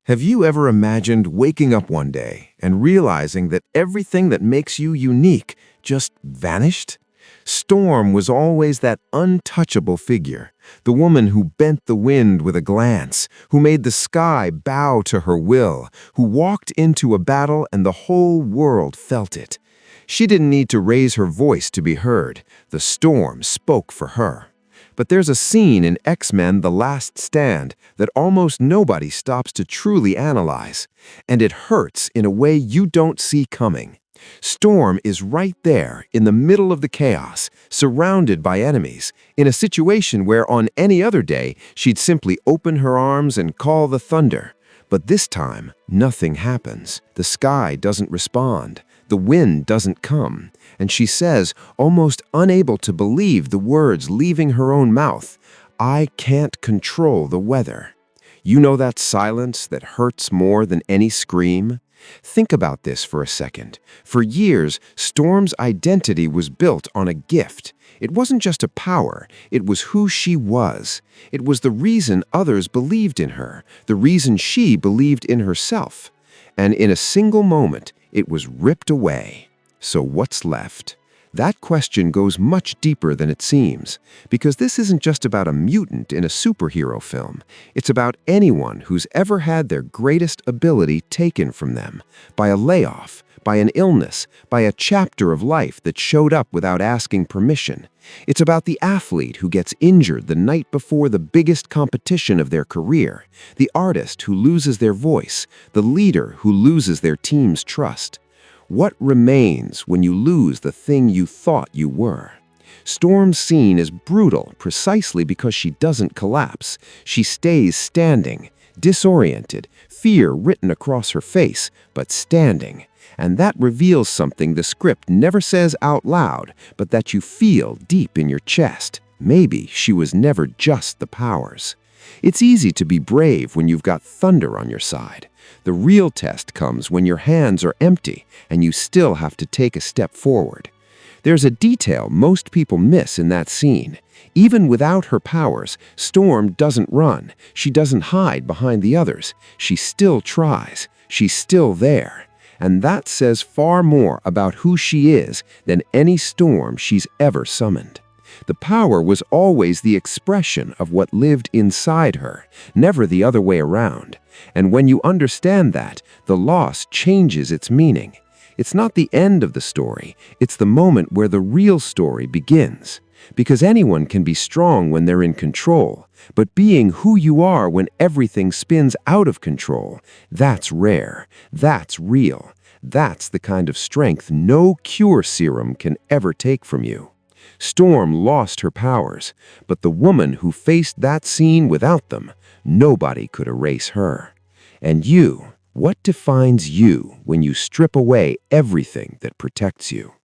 Have you ever imagined waking up one day and realizing that everything that makes you unique just vanished? Storm was always that untouchable figure, the woman who bent the wind with a glance, who made the sky bow to her will, who walked into a battle and the whole world felt it. She didn't need to raise her voice to be heard. The storm spoke for her. But there's a scene in X-Men: The Last Stand that almost nobody stops to truly analyze, and it hurts in a way you don't see coming. Storm is right there in the middle of the chaos, surrounded by enemies, in a situation where on any other day she'd simply open her arms and call the thunder. But this time, nothing happens. The sky doesn't respond. The wind doesn't come. And she says, almost unable to believe the words leaving her own mouth, "I can't control the weather." You know that silence that hurts more than any scream? Think about this for a second. For years, Storm's identity was built on a gift. It wasn't just a power, it was who she was. It was the reason others believed in her, the reason she believed in herself. And in a single moment, it was ripped away. So what's left? That question goes much deeper than it seems, because this isn't just about a mutant in a superhero film. It's about anyone who's ever had their greatest ability taken from them, by a layoff, by an illness, by a chapter of life that showed up without asking permission. It's about the athlete who gets injured the night before the biggest competition of their career, the artist who loses their voice, the leader who loses their team's trust. What remains when you lose the thing you thought you were? Storm's scene is brutal precisely because she doesn't collapse. She stays standing, disoriented, fear written across her face, but standing. And that reveals something the script never says out loud, but that you feel deep in your chest. Maybe she was never just the powers. It's easy to be brave when you've got thunder on your side. The real test comes when your hands are empty and you still have to take a step forward. There's a detail most people miss in that scene. Even without her powers, Storm doesn't run. She doesn't hide behind the others. She still tries. She's still there. And that says far more about who she is than any storm she's ever summoned. The power was always the expression of what lived inside her, never the other way around. And when you understand that, the loss changes its meaning. It's not the end of the story, it's the moment where the real story begins. Because anyone can be strong when they're in control, but being who you are when everything spins out of control, that's rare, that's real. That's the kind of strength no cure serum can ever take from you. Storm lost her powers, but the woman who faced that scene without them, nobody could erase her. And you, what defines you when you strip away everything that protects you?